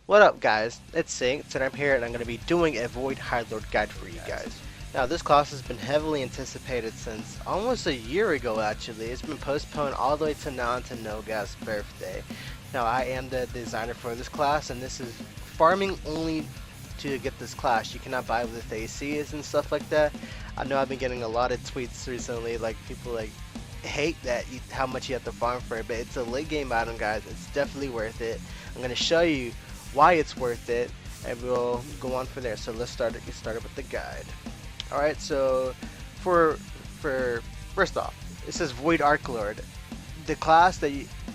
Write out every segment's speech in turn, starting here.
What up guys, it's Saints and I'm here and I'm going to be doing a Void HighLord guide for you guys. Now this class has been heavily anticipated since almost a year ago actually. It's been postponed all the way to now to Noga's birthday. Now I am the designer for this class and this is farming only to get this class. You cannot buy with ACs and stuff like that. I know I've been getting a lot of tweets recently like people like hate that how much you have to farm for it, but it's a late game item guys. It's definitely worth it. I'm going to show you why it's worth it, and we'll go on from there. So let's get started with the guide. Alright, so for first off, it says Void HighLord. The class that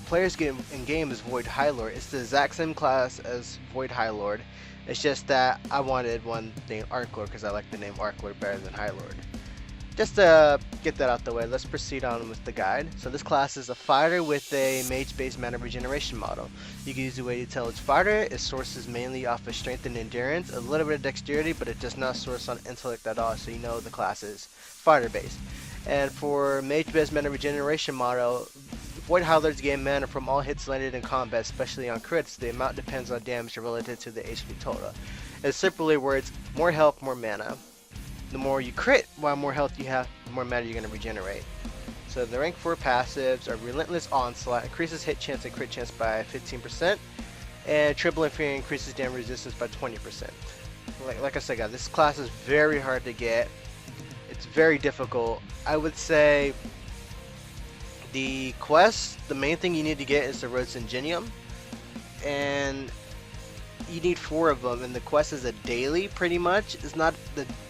players get in game is Void HighLord. It's the exact same class as Void HighLord. It's just that I wanted one named HighLord because I like the name HighLord better than HighLord. Just to get that out the way, let's proceed on with the guide. So this class is a fighter with a mage-based mana regeneration model. You can use the way you tell it's fighter. It sources mainly off of strength and endurance, a little bit of dexterity, but it does not source on intellect at all, so you know the class is fighter-based. And for mage-based mana regeneration model, Void HighLords gain mana from all hits landed in combat, especially on crits. The amount depends on damage relative to the HP total. In simply words, more health, more mana. The more you crit, while more health you have, the more mana you're going to regenerate. So the rank 4 passives are Relentless Onslaught, increases hit chance and crit chance by 15%, and Triple and Fury increases damage resistance by 20%. Like I said guys, this class is very hard to get. It's very difficult. I would say the quest, the main thing you need to get is the Rhodes Ingenium, and you need 4 of them, and the quest is a daily pretty much. It's not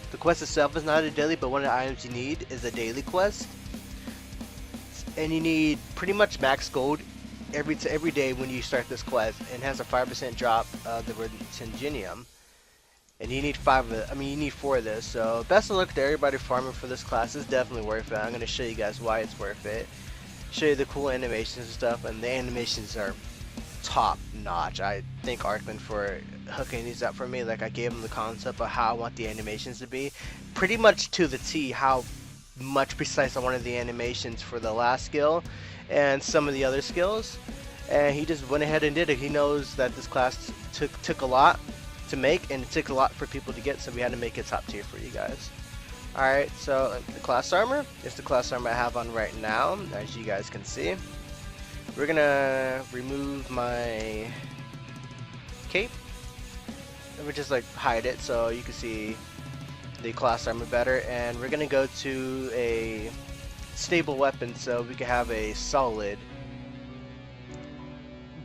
the quest itself is not a daily, but one of the items you need is a daily quest. And you need pretty much max gold every day when you start this quest, and has a 5% drop of the Ingenium. And you need 4 of this. So best of luck to everybody farming for this class. It's definitely worth it. I'm going to show you guys why it's worth it. Show you the cool animations and stuff, and the animations are top notch. I thank Arkland for hooking these up for me. Like, I gave him the concept of how I want the animations to be, pretty much to the T, how much precise I wanted the animations for the last skill and some of the other skills, and he just went ahead and did it. He knows that this class took a lot to make, and it took a lot for people to get, so we had to make it top tier for you guys. Alright, so the class armor is the class armor I have on right now, as you guys can see. We're gonna remove my cape, and we just like hide it so you can see the class armor better, and we're gonna go to a stable weapon so we can have a solid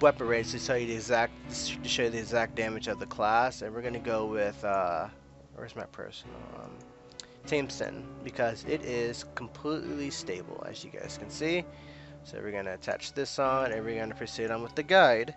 weapon range to show you the exact damage of the class. And we're gonna go with where's my personal Tameson, because it is completely stable, as you guys can see. So we're going to attach this on, and we're going to proceed on with the guide.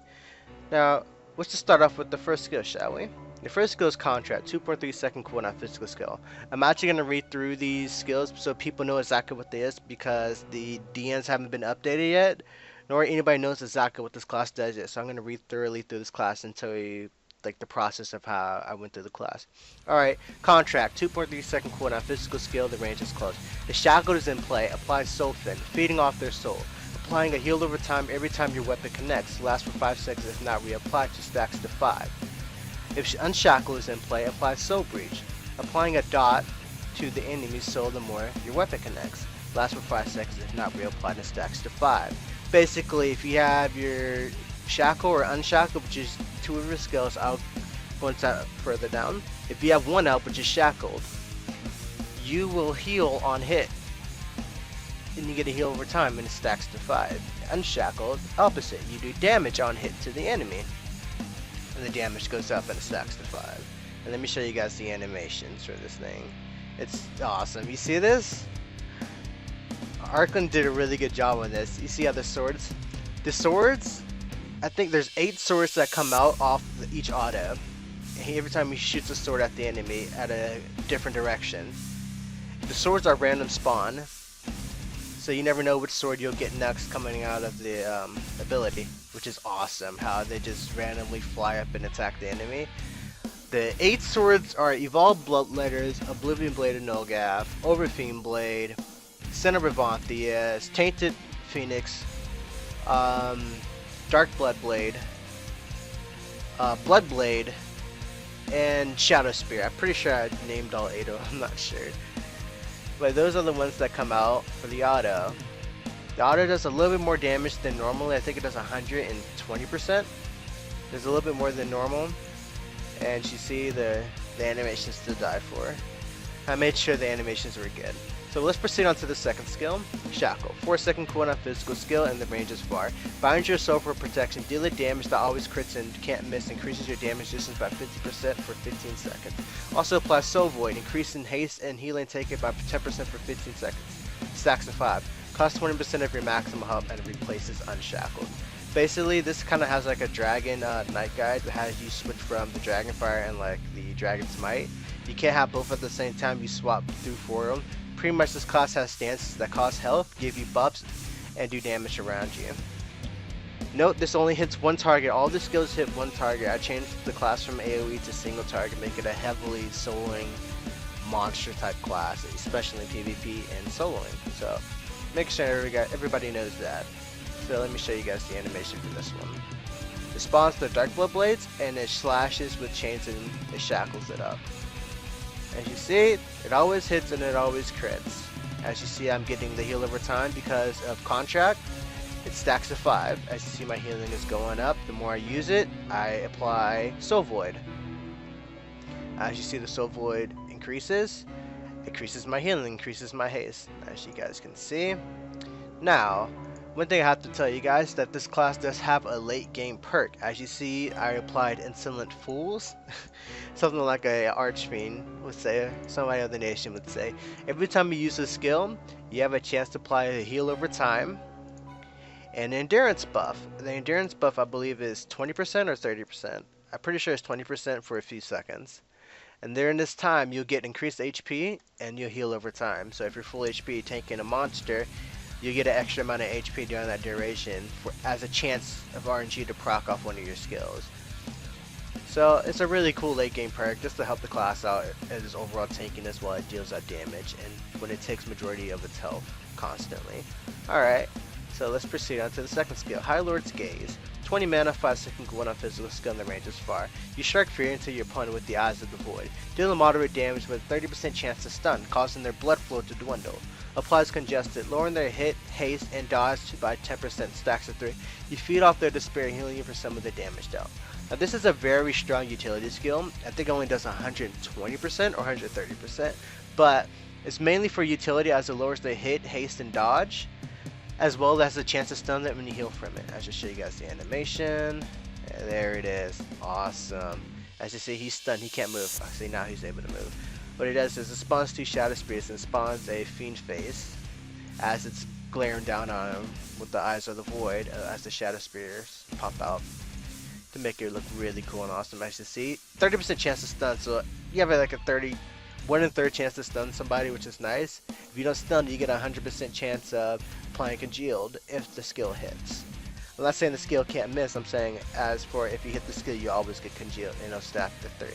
Now, let's just start off with the first skill, shall we? The first skill is Contract, 2.3 second cooldown physical skill. I'm actually going to read through these skills so people know exactly what they is, because the DNs haven't been updated yet, nor anybody knows exactly what this class does yet. So I'm going to read thoroughly through this class and tell you like the process of how I went through the class. Alright, Contract, 2.3 second cooldown physical skill, the range is close. The shackle is in play, applies soul fin, feeding off their soul. Applying a heal over time every time your weapon connects, lasts for 5 seconds if not reapplied, to stacks to 5. If unshackled is in play, apply soul breach. Applying a dot to the enemy's soul the more your weapon connects, lasts for 5 seconds if not reapplied, and stacks to 5. Basically, if you have your shackle or unshackled, which is 2 of your skills, I'll point that further down. If you have 1 out, which is shackled, you will heal on hit, and you get a heal over time, and it stacks to 5. Unshackled, opposite, you do damage on hit to the enemy, and the damage goes up and it stacks to 5. And let me show you guys the animations for this thing. It's awesome. You see this? Arkland did a really good job on this. You see how the swords, I think there's 8 swords that come out off each auto. Every time he shoots a sword at the enemy at a different direction. The swords are random spawn, so you never know which sword you'll get next coming out of the ability, which is awesome how they just randomly fly up and attack the enemy. The 8 swords are Evolved Bloodletters, Oblivion Blade of Nolgath, Overfiend Blade, Center of Avanthias, Tainted Phoenix, Dark Blood Blade, Blood Blade, and Shadow Spear. I'm pretty sure I named all 8 of them, I'm not sure. But those are the ones that come out for the auto. The auto does a little bit more damage than normally. I think it does 120%. There's a little bit more than normal. And you see the animations to die for. I made sure the animations were good. So let's proceed on to the second skill, Shackle. 4-second cooldown physical skill and the range is far. Binds yourself for protection. Deal a damage that always crits and can't miss. Increases your damage distance by 50% for 15 seconds. Also applies Soul Void. Increase in haste and healing taken by 10% for 15 seconds. Stacks to 5. Costs 20% of your maximum health and replaces Unshackled. Basically, this kind of has like a Dragon Knight guide that has you switch from the Dragon Fire and like the Dragon's Might. You can't have both at the same time. You swap through for them. Pretty much this class has stances that cost health, give you buffs, and do damage around you. Note this only hits one target. All the skills hit one target. I changed the class from AoE to single target, make it a heavily soloing monster type class, especially in PvP and soloing. So make sure everybody knows that. So let me show you guys the animation for this one. It spawns the Dark Blood Blades and it slashes with chains and it shackles it up. As you see, it always hits and it always crits. As you see, I'm getting the heal over time because of contract. It stacks to 5. As you see, my healing is going up. The more I use it, I apply Soul Void. As you see, the Soul Void increases my healing, increases my haste, as you guys can see. Now, one thing I have to tell you guys that this class does have a late game perk. As you see, I applied Insolent Fools. Something like a Archfiend would say, somebody of the nation would say. Every time you use a skill, you have a chance to apply a heal over time. And endurance buff. The endurance buff I believe is 20% or 30%. I'm pretty sure it's 20% for a few seconds. And during this time, you'll get increased HP and you'll heal over time. So if you're full HP tanking a monster, you get an extra amount of HP during that duration as a chance of RNG to proc off one of your skills. So it's a really cool late game perk just to help the class out as its overall tankiness while it deals out damage and when it takes majority of its health constantly. Alright, so let's proceed on to the second skill, HighLord's Gaze. 20 mana, 5-second cooldown physical skill and the range is far. You strike fear into your opponent with the Eyes of the Void. Deal moderate damage with a 30% chance to stun, causing their blood flow to dwindle. Applies congested, lowering their hit, haste, and dodge by 10%, stacks of 3. You feed off their despair, healing you for some of the damage dealt. Now this is a very strong utility skill. I think it only does 120% or 130%, but it's mainly for utility as it lowers the hit, haste, and dodge, as well as the chance to stun them when you heal from it. I'll just show you guys the animation. Yeah, there it is. Awesome. As you see, he's stunned. He can't move. See, now he's able to move. What it does is it spawns 2 Shadow Spears and spawns a Fiend Face as it's glaring down on him with the Eyes of the Void as the Shadow Spears pop out to make it look really cool and awesome. As you see, 30% chance to stun, so you have like a 1 in 3 chance to stun somebody, which is nice. If you don't stun, you get a 100% chance of applying Congealed if the skill hits. I'm not saying the skill can't miss, I'm saying as for if you hit the skill, you always get Congealed, and it'll stack to 3.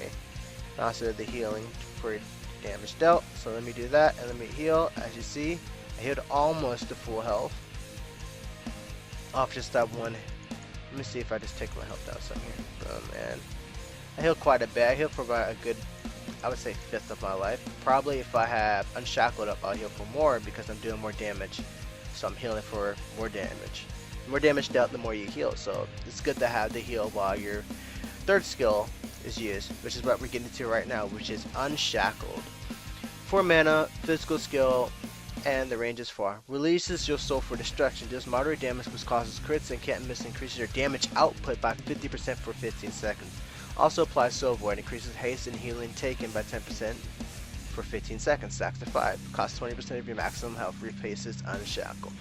Also the healing for damage dealt, so let me do that and let me heal. As you see, I healed almost to full health off just that one. Let me see if I just take my health out some here. And I healed quite a bit. I healed for about a good, I would say, 1/5 of my life. Probably if I have Unshackled up, I'll heal for more because I'm doing more damage, so I'm healing for more damage. The more damage dealt, the more you heal, so it's good to have the heal while your third skill is used, which is what we're getting to right now, which is Unshackled. 4 mana, physical skill, and the range is far. Releases your soul for destruction, deals moderate damage which causes crits and can't miss, increases your damage output by 50% for 15 seconds. Also applies Soul Void, increases haste and healing taken by 10% for 15 seconds, stacks to 5. Costs 20% of your maximum health, replaces Unshackled.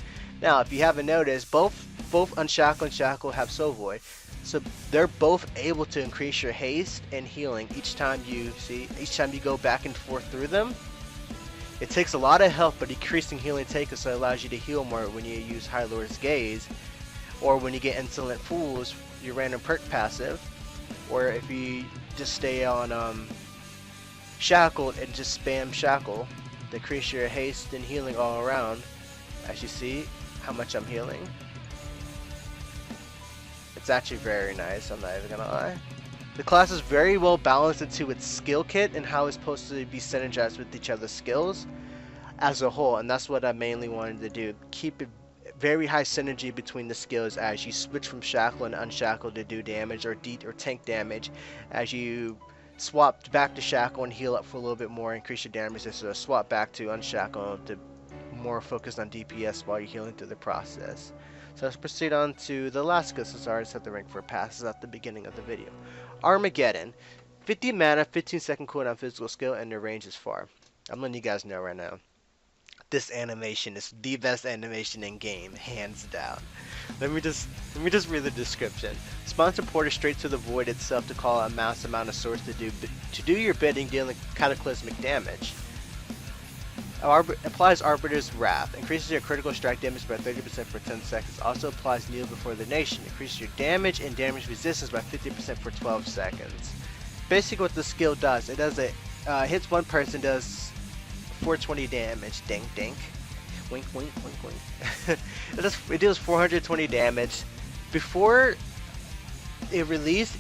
Now if you haven't noticed, both Unshackled and Shackle have Soul Void. So they're both able to increase your haste and healing each time you go back and forth through them. It takes a lot of health, but increasing healing taken, so it allows you to heal more when you use HighLord's Gaze, or when you get Insolent Fools, your random perk passive, or if you just stay on Shackled and just spam Shackle to increase your haste and healing all around. As you see how much I'm healing. It's actually very nice, I'm not even gonna lie. The class is very well balanced into its skill kit and how it's supposed to be synergized with each other's skills as a whole, and that's what I mainly wanted to do. Keep it very high synergy between the skills as you switch from shackle and unshackled to do damage or tank damage, as you swap back to shackle and heal up for a little bit more, increase your damage, so swap back to unshackled to more focused on DPS while you're healing through the process. So let's proceed on to the last skill since I already set the rank for passes at the beginning of the video. Armageddon. 50 mana, 15-second cooldown physical skill, and the range is far. I'm letting you guys know right now. This animation is the best animation in game, hands down. Let me just read the description. Spawn supporter straight to the void itself to call a mass amount of swords to do your bidding, dealing cataclysmic damage. Applies Arbiter's Wrath. Increases your critical strike damage by 30% for 10 seconds. Also applies Kneel Before the Nation. Increases your damage and damage resistance by 50% for 12 seconds. Basically what the skill does, it does hits one person, does 420 damage. Dink dink. Wink wink wink wink. it deals 420 damage. Before it released,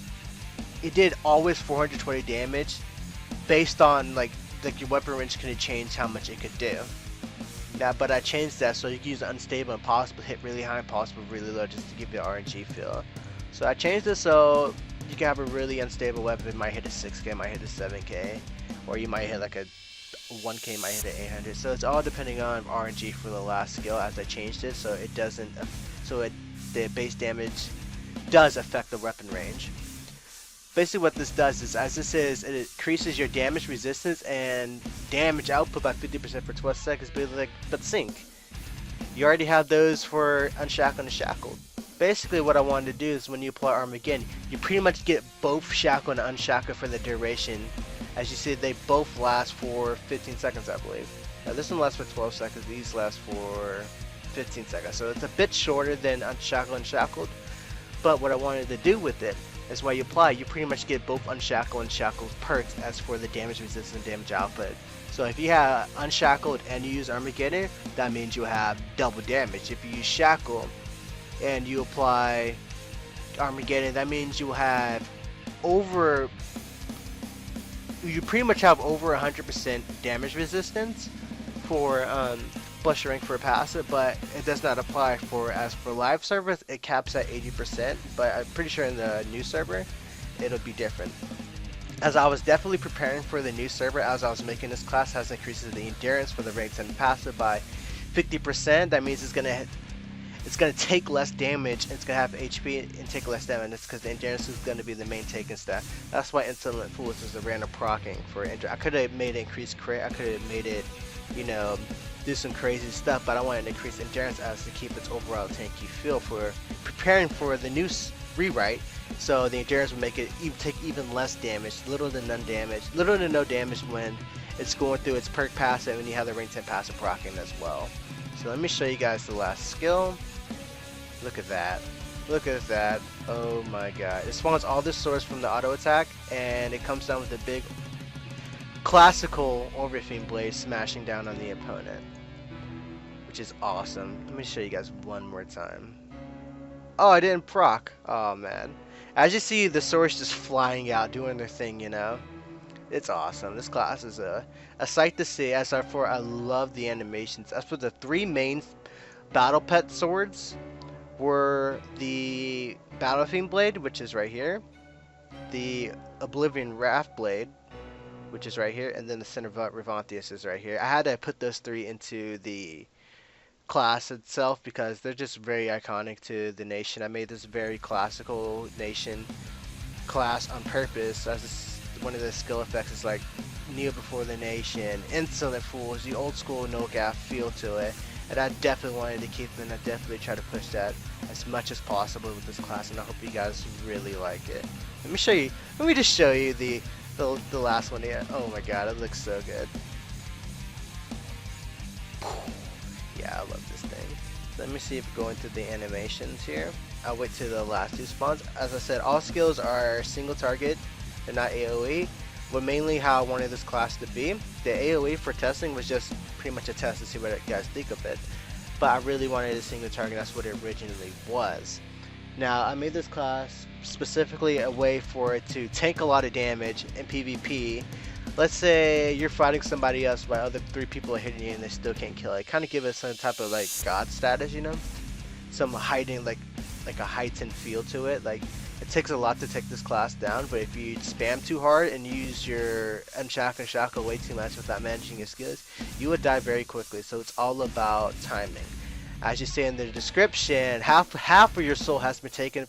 it did always 420 damage based on like your weapon range could change how much it could do. Now, but I changed that so you can use unstable and possible hit really high and possible really low just to give you an RNG feel. So I changed it so you can have a really unstable weapon. It might hit a 6k, might hit a 7k, or you might hit like a 1k, might hit an 800. So it's all depending on RNG for the last skill as I changed it, so it doesn't. The base damage does affect the weapon range. Basically what this does is, as this is, it increases your damage resistance and damage output by 50% for 12 seconds, but sync. You already have those for unshackled and shackled. Basically what I wanted to do is when you apply Armageddon, you pretty much get both shackled and unshackled for the duration. As you see, they both last for 15 seconds, I believe. Now this one lasts for 12 seconds, these last for 15 seconds. So it's a bit shorter than unshackled and shackled, but what I wanted to do with it is when you apply, you pretty much get both unshackled and shackled perks as for the damage resistance and damage output. So if you have unshackled and you use Armageddon, that means you have double damage. If you use shackle and you apply Armageddon, that means you have you pretty much have over 100% damage resistance for plus your rank for a passive, but it does not apply as for live servers. It caps at 80%, but I'm pretty sure in the new server it'll be different. As I was definitely preparing for the new server, as I was making this class, has increases the endurance for the rank 10 passive by 50%. That means it's gonna take less damage, and it's gonna have HP and take less damage. It's because the endurance is gonna be the main taking stat. That's why Insolent Fools is a random procking for endurance. I could have made it increase crit, I could have made it, you know, do some crazy stuff, but I wanted to increase endurance as to keep its overall tanky feel for preparing for the new rewrite. So the endurance will make it take even less damage, little to no damage when it's going through its perk passive, and you have the rank 10 passive procking as well. So let me show you guys the last skill. Look at that. Look at that. Oh my god. It spawns all the swords from the auto attack, and it comes down with a big classical Orbifiend blade smashing down on the opponent, which is awesome. Let me show you guys one more time. Oh, I didn't proc. Oh man. As you see, the swords just flying out, doing their thing, you know. It's awesome. This class is a sight to see. As for, I love the animations. As for the three main battle pet swords were the Battlefiend blade, which is right here, the Oblivion Wrath blade, which is right here, and then the Center Revantius is right here. I had to put those three into the class itself because they're just very iconic to the nation. I made this very classical nation class on purpose, as one of the skill effects is like Kneel Before the Nation, Insolent Fools, the old school no-gap feel to it, and I definitely wanted to keep them, and I definitely try to push that as much as possible with this class, and I hope you guys really like it. Let me just show you the last one here. Oh my god, it looks so good. Yeah, I love this thing. Let me see if we go into the animations here. I'll wait till the last two spawns. As I said, all skills are single target. They're not AoE. But mainly how I wanted this class to be. The AoE for testing was just pretty much a test to see what you guys think of it. But I really wanted a single target. That's what it originally was. Now, I made this class specifically a way for it to tank a lot of damage in PvP. Let's say you're fighting somebody else while other 3 people are hitting you and they still can't kill it. Kind of give it some type of like god status, you know? Some hiding like a heightened feel to it. Like it takes a lot to take this class down, but if you spam too hard and use your unshackle and shackle way too much without managing your skills, you would die very quickly. So it's all about timing. As you say in the description, half of your soul has been taken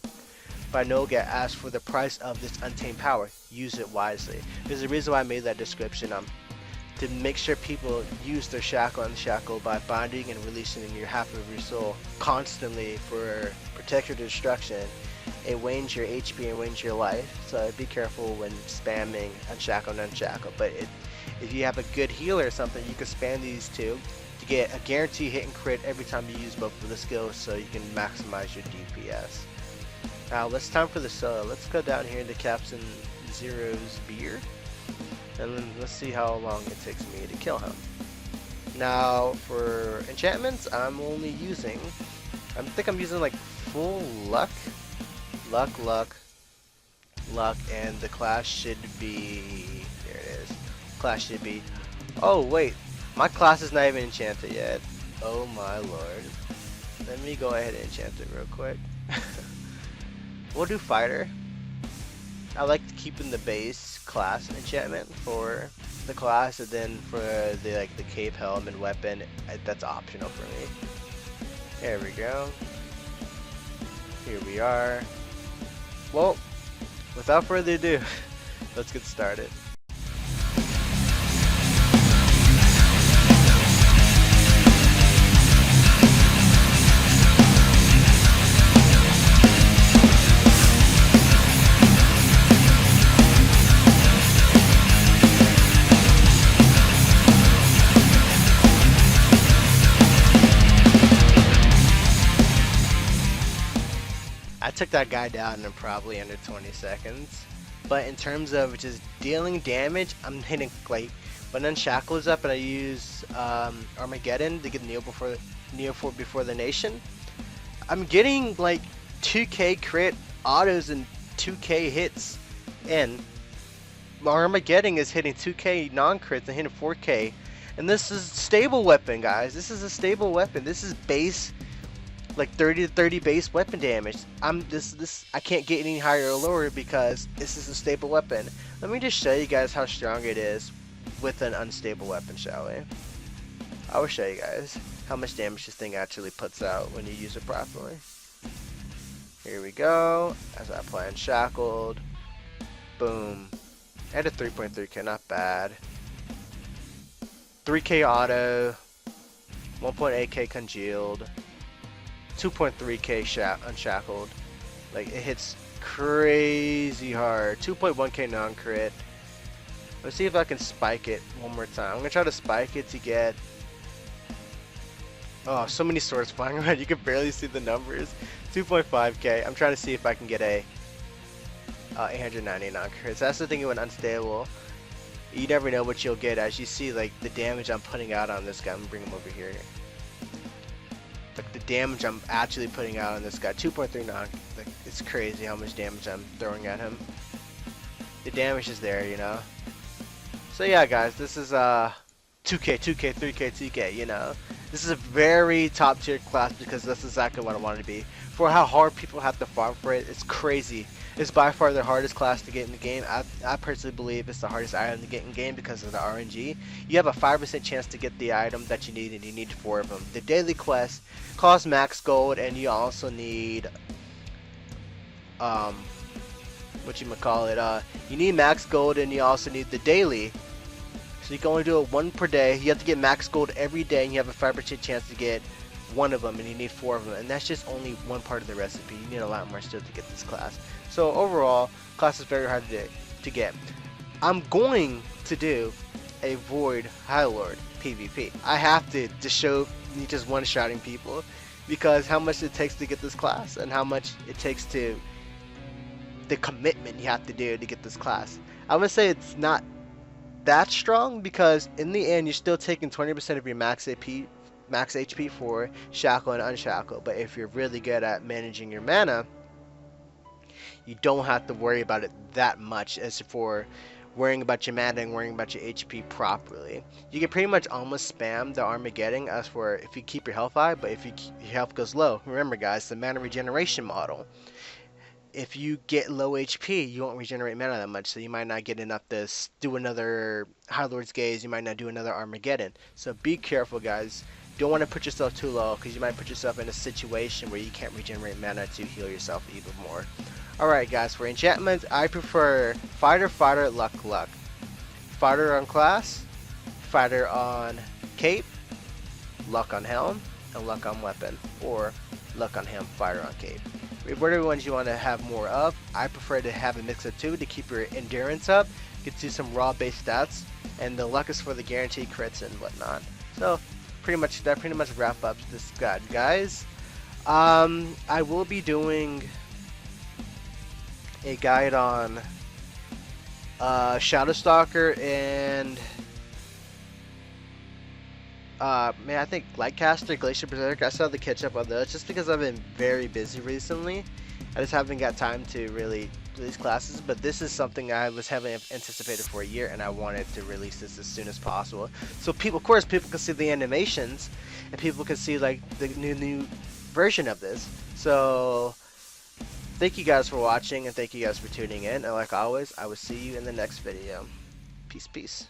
by Noga as for the price of this untamed power. Use it wisely. There's a reason why I made that description. To make sure people use their shackle and shackle by binding and releasing your half of your soul constantly for protect or destruction. It wanes your HP and wanes your life, so be careful when spamming unshackle and unshackle. But if you have a good healer or something, you can spam these two to get a guaranteed hit and crit every time you use both of the skills, so you can maximize your DPS. Now it's time for the solo. Let's go down here into Captain Zero's beer. And then let's see how long it takes me to kill him. Now for enchantments, I'm only using, I think I'm using like full luck, and the class should be, there it is, class should be, oh wait, my class is not even enchanted yet. Oh my lord. Let me go ahead and enchant it real quick. We'll do fighter. I like keeping the base class enchantment for the class, and then for the cave helm and weapon, that's optional for me. There we go. Here we are. Well, without further ado, let's get started. I took that guy down in probably under 20 seconds. But in terms of just dealing damage, I'm hitting like when Unshackle is up and I use Armageddon to get Neo before the nation. I'm getting like 2k crit autos and 2k hits in. Armageddon is hitting 2k non-crits and hitting 4k. And this is stable weapon, guys. This is a stable weapon. This is base, like 30 to 30 base weapon damage. I can't get any higher or lower because this is a stable weapon. Let me just show you guys how strong it is with an unstable weapon, shall we? I will show you guys how much damage this thing actually puts out when you use it properly. Here we go. As I apply unshackled. Boom. At a 3.3k, not bad. 3k auto. 1.8k congealed. 2.3k unshackled. Like, it hits crazy hard. 2.1k non-crit. Let's see if I can spike it one more time. I'm gonna try to spike it to get, oh, so many swords flying around, you can barely see the numbers. 2.5k. I'm trying to see if I can get a 890 non-crit. So that's the thing with unstable. You never know what you'll get. As you see, like, the damage I'm putting out on this guy. I'm gonna bring him over here. Like, the damage I'm actually putting out on this guy. 2.3 non. Like, it's crazy how much damage I'm throwing at him. The damage is there, you know. So yeah, guys, this is 2k, 2k, 3k, 2k, you know. This is a very top tier class because that's exactly what I want to be. For how hard people have to farm for it, it's crazy. It's by far the hardest class to get in the game. I personally believe it's the hardest item to get in game because of the RNG. You have a 5% chance to get the item that you need, and you need 4 of them. The daily quest costs max gold, and you also need you need max gold, and you also need the daily. So you can only do it 1 per day. You have to get max gold every day, and you have a 5% chance to get 1 of them, and you need 4 of them. And that's just only one part of the recipe. You need a lot more still to get this class. So overall, class is very hard to get. I'm going to do a Void HighLord PvP. I have to show me just one-shotting people because how much it takes to get this class and how much it takes to the commitment you have to do to get this class. I would say it's not that strong because in the end you're still taking 20% of your max HP for shackle and unshackle. But if you're really good at managing your mana, you don't have to worry about it that much as for worrying about your mana and worrying about your HP properly. You can pretty much almost spam the Armageddon as for if you keep your health high, but if your health goes low, remember guys, the mana regeneration model. If you get low HP, you won't regenerate mana that much, so you might not get enough to do another HighLord's Gaze, you might not do another Armageddon. So be careful guys. Don't want to put yourself too low, because you might put yourself in a situation where you can't regenerate mana to heal yourself even more. Alright guys, for enchantments, I prefer Fighter, Fighter, Luck, Luck. Fighter on class, Fighter on cape, Luck on helm, and Luck on weapon. Or Luck on helm, Fighter on cape. Whatever ones you want to have more of, I prefer to have a mix of two to keep your endurance up, get to some raw base stats, and the luck is for the guaranteed crits and whatnot. So that pretty much wrap up this guide, guys. I will be doing a guide on Shadow Stalker and man, I think Lightcaster, Glacier Berserker. I still have to catch up on those just because I've been very busy recently. I just haven't got time to really release classes, but this is something I was heavily anticipated for a year, and I wanted to release this as soon as possible. So people, of course, people can see the animations, and people can see like the new version of this. So thank you guys for watching, and thank you guys for tuning in. And like always, I will see you in the next video. Peace, peace.